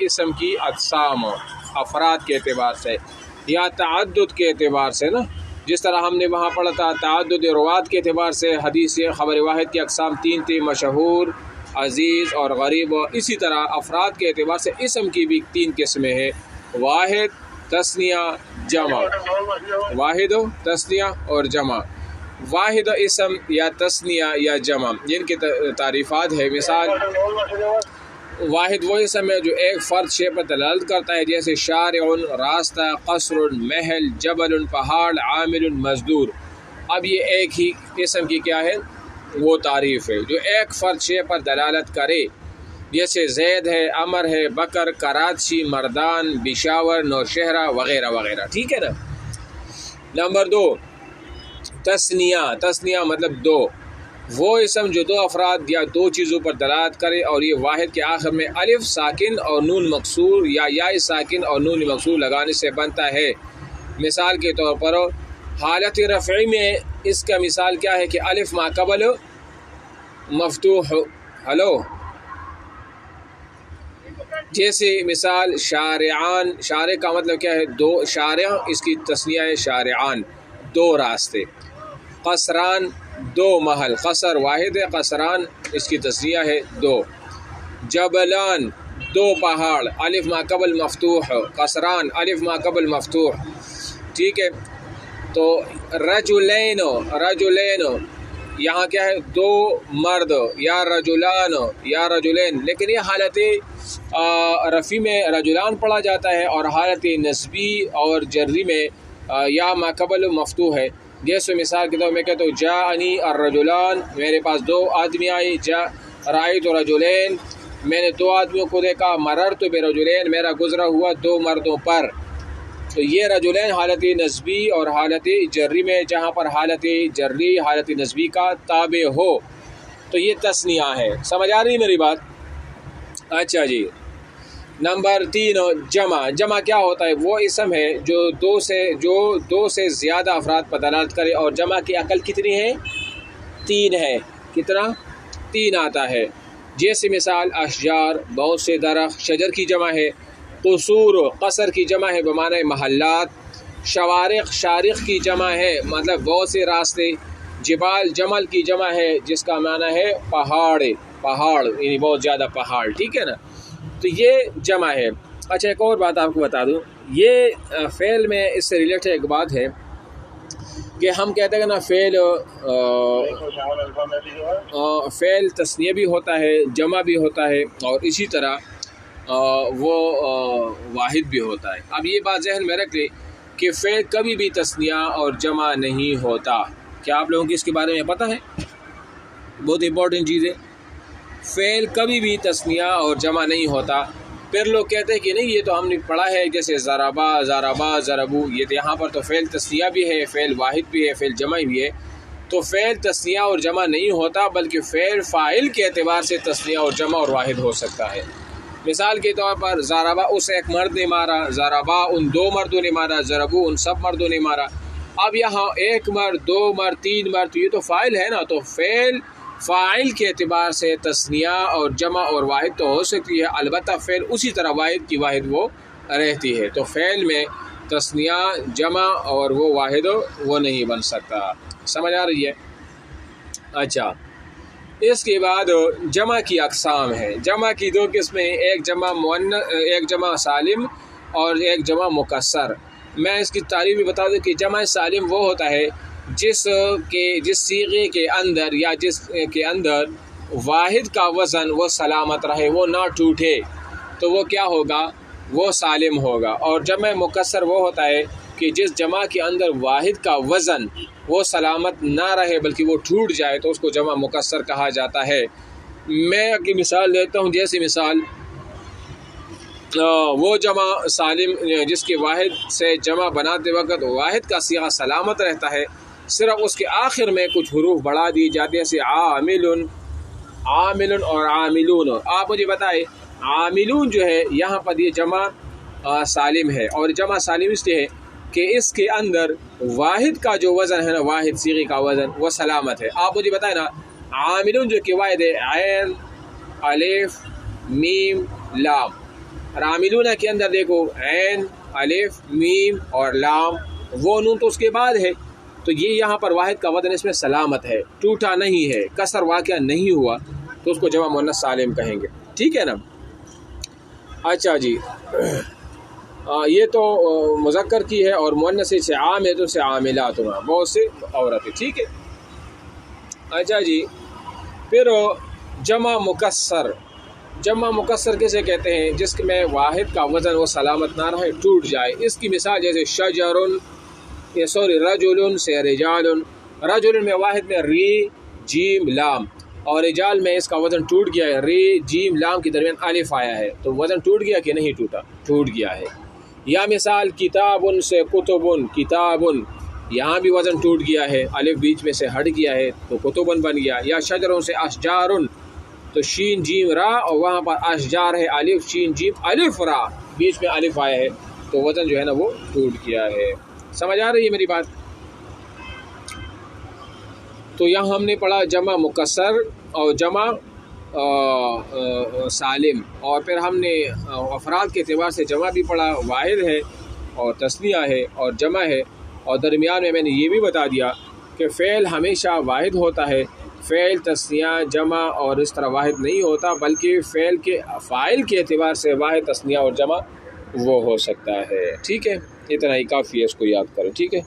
اسم کی اقسام افراد کے اعتبار سے یا تعدد کے اعتبار سے نا، جس طرح ہم نے وہاں پڑھا تھا تعدد روات کے اعتبار سے حدیث خبر واحد کی اقسام 3 تھی، مشہور، عزیز اور غریب، اور اسی طرح افراد کے اعتبار سے اسم کی بھی 3 قسمیں ہیں، واحد، تثنیہ، جمع، واحد، تثنیہ اور جمع۔ واحد اسم یا تثنیہ یا جمع جن کی تعریفات ہے، مثال واحد وہ اسم ہے جو ایک فرد شے پر دلالت کرتا ہے، جیسے شارع، راستہ، قصر، محل، جبل، پہاڑ، عامل، مزدور۔ اب یہ ایک ہی اسم کی کیا ہے، وہ تعریف ہے جو ایک فرد شے پر دلالت کرے، جیسے زید ہے، عمر ہے، بکر، کراچی، مردان، بشاور، نوشہرہ وغیرہ وغیرہ، ٹھیک ہے نا۔ نمبر 2 تثنیہ۔ تثنیہ مطلب 2، وہ اسم جو 2 افراد یا 2 چیزوں پر دلالت کرے اور یہ واحد کے آخر میں الف ساکن اور نون مکسور یا یا ساکن اور نون مکسور لگانے سے بنتا ہے۔ مثال کے طور پر حالت رفعی میں اس کا مثال کیا ہے کہ الف ما قبل مفتوح، ہلو، جیسے مثال شارعان، شارع کا مطلب کیا ہے 2، شارع اس کی تثنیہ ہے شارعان، 2 راستے۔ قصران 2 محل، قصر واحد ہے، قصران اس کی تثنیہ ہے 2۔ جبلان 2 پہاڑ، الف ما قبل مفتوح، قصران الف ما قبل مفتوح، ٹھیک ہے۔ تو رجلین، رجلین یہاں کیا ہے 2 مرد، یا رجلان یا رجلین، لیکن یہ حالت رفی میں رجلان پڑھا جاتا ہے اور حالت نسبی اور جری میں یا ما قبل مفتوح ہے۔ جیسے مثال کے طور میں کہتا ہوں جاءنی الرجلان، میرے پاس 2 آدمی آئے، رأیت رجلین، میں نے 2 آدمیوں کو دیکھا، مررت برجلین، میرا گزرا ہوا 2 مردوں پر۔ تو یہ رجلین حالت نسبی اور حالت جری میں، جہاں پر حالت جری حالت نسبی کا تابع ہو تو یہ تثنیہ ہے۔ سمجھ آ رہی میری بات؟ اچھا جی۔ نمبر 3 جمع۔ جمع کیا ہوتا ہے، وہ اسم ہے جو 2 سے زیادہ افراد پر دلالت کرے اور جمع کی عقل کتنی ہے، 3 ہے۔ کتنا؟ 3 آتا ہے۔ جیسے مثال اشجار بہت سے درخت، شجر کی جمع ہے، قصور قصر کی جمع ہے بمعنی محلات، شوارق شارق کی جمع ہے مطلب بہت سے راستے، جبال جمل کی جمع ہے جس کا معنی ہے پہاڑ، پہاڑ یعنی بہت زیادہ پہاڑ، ٹھیک ہے نا۔ تو یہ جمع ہے۔ اچھا ایک اور بات آپ کو بتا دوں، یہ فعل میں اس سے ریلیٹڈ ایک بات ہے کہ ہم کہتے ہیں نا فعل تثنیہ بھی ہوتا ہے، جمع بھی ہوتا ہے اور اسی طرح وہ واحد بھی ہوتا ہے۔ اب یہ بات ذہن میں رکھ لیں کہ فعل کبھی بھی تثنیہ اور جمع نہیں ہوتا۔ کیا آپ لوگوں کو اس کے بارے میں پتہ ہے؟ بہت امپورٹنٹ چیز ہے، فعل کبھی بھی تثنیہ اور جمع نہیں ہوتا۔ پھر لوگ کہتے ہیں کہ نہیں یہ تو ہم نے پڑھا ہے، جیسے ضربا، ضربا، ضربو، یہ تو یہاں پر تو فعل تثنیہ بھی ہے، فعل واحد بھی ہے، فعل جمع بھی ہے۔ تو فعل تثنیہ اور جمع نہیں ہوتا، بلکہ فعل فاعل کے اعتبار سے تثنیہ اور جمع اور واحد ہو سکتا ہے۔ مثال کے طور پر ضربا اس ایک مرد نے مارا، ضربا ان 2 مردوں نے مارا، ضربو ان سب مردوں نے مارا۔ اب یہاں 1 مرد، 2 مرد، 3 مرد، یہ تو فاعل ہے نا، تو فعل فاعل کے اعتبار سے تثنیہ اور جمع اور واحد تو ہو سکتی ہے، البتہ فعل اسی طرح واحد کی واحد وہ رہتی ہے۔ تو فعل میں تثنیہ، جمع اور وہ واحد وہ نہیں بن سکتا۔ سمجھ آ رہی ہے؟ اچھا، اس کے بعد جمع کی اقسام ہے۔ جمع کی 2 قسمیں، ایک جمع سالم اور ایک جمع مکسر۔ میں اس کی تعریف بھی بتا دوں کہ جمع سالم وہ ہوتا ہے جس صیغے کے اندر یا جس کے اندر واحد کا وزن وہ سلامت رہے، وہ نہ ٹوٹے، تو وہ کیا ہوگا، وہ سالم ہوگا۔ اور جمع مکسر وہ ہوتا ہے کہ جس جمع کے اندر واحد کا وزن وہ سلامت نہ رہے بلکہ وہ ٹوٹ جائے تو اس کو جمع مکسر کہا جاتا ہے۔ میں کی مثال دیتا ہوں، جیسے مثال وہ جمع سالم جس کے واحد سے جمع بناتے وقت واحد کا صیغہ سلامت رہتا ہے، صرف اس کے آخر میں کچھ حروف بڑھا دیے جاتے ہیں، جیسے عامل، عامل اور عاملون۔ آپ مجھے بتائیں عاملون جو ہے یہاں پر یہ جمع سالم ہے، اور جمع سالم اس لیے ہے کہ اس کے اندر واحد کا جو وزن ہے نا، واحد صیغے کا وزن وہ سلامت ہے۔ آپ مجھے بتائیں نا عاملون جو کہ واحد ہے، عین، الف، میم، لام، عاملون کے اندر دیکھو عین، الف، میم اور لام، وہ نون تو اس کے بعد ہے، تو یہ یہاں پر واحد کا وزن اس میں سلامت ہے، ٹوٹا نہیں ہے، کسر واقعہ نہیں ہوا، تو اس کو جمع مؤنث سالم کہیں گے، ٹھیک ہے نا۔ اچھا جی، یہ تو مذکر کی ہے، اور مؤنث سے عام ہے تو سے عاملات ہوا، بہت سے عورتیں، ٹھیک ہے۔ اچھا جی، پھر جمع مکسر، جمع مکسر کسے کہتے ہیں؟ جس میں واحد کا وزن وہ سلامت نہ رہے، ٹوٹ جائے۔ اس کی مثال جیسے شجرن، رجل سے رجال، رجل میں واحد میں ری جیم لام، اور رجال میں اس کا وزن ٹوٹ گیا ہے، ری جیم لام کے درمیان الف آیا ہے، تو وزن ٹوٹ گیا کہ نہیں ٹوٹا؟ ٹوٹ گیا ہے۔ یا مثال کتابن سے کتبن، کتابن، یہاں بھی وزن ٹوٹ گیا ہے، الف بیچ میں سے ہٹ گیا ہے تو کتبن بن گیا۔ یا شجروں سے اشجارن، تو شین جیم را، اور وہاں پر اشجار ہے الف شین جیم الف را، بیچ میں الف آیا ہے تو وزن جو ہے نا وہ ٹوٹ گیا ہے۔ سمجھ آ رہی ہے میری بات؟ تو یہاں ہم نے پڑھا جمع مکسر اور جمع سالم، اور پھر ہم نے افراد کے اعتبار سے جمع بھی پڑھا، واحد ہے اور تثنیہ ہے اور جمع ہے، اور درمیان میں نے یہ بھی بتا دیا کہ فعل ہمیشہ واحد ہوتا ہے، فعل تثنیہ جمع اور اس طرح واحد نہیں ہوتا، بلکہ فعل کے فاعل کے اعتبار سے واحد تثنیہ اور جمع وہ ہو سکتا ہے، ٹھیک ہے۔ اتنا ہی کافی ہے، اس کو یاد کریں، ٹھیک ہے۔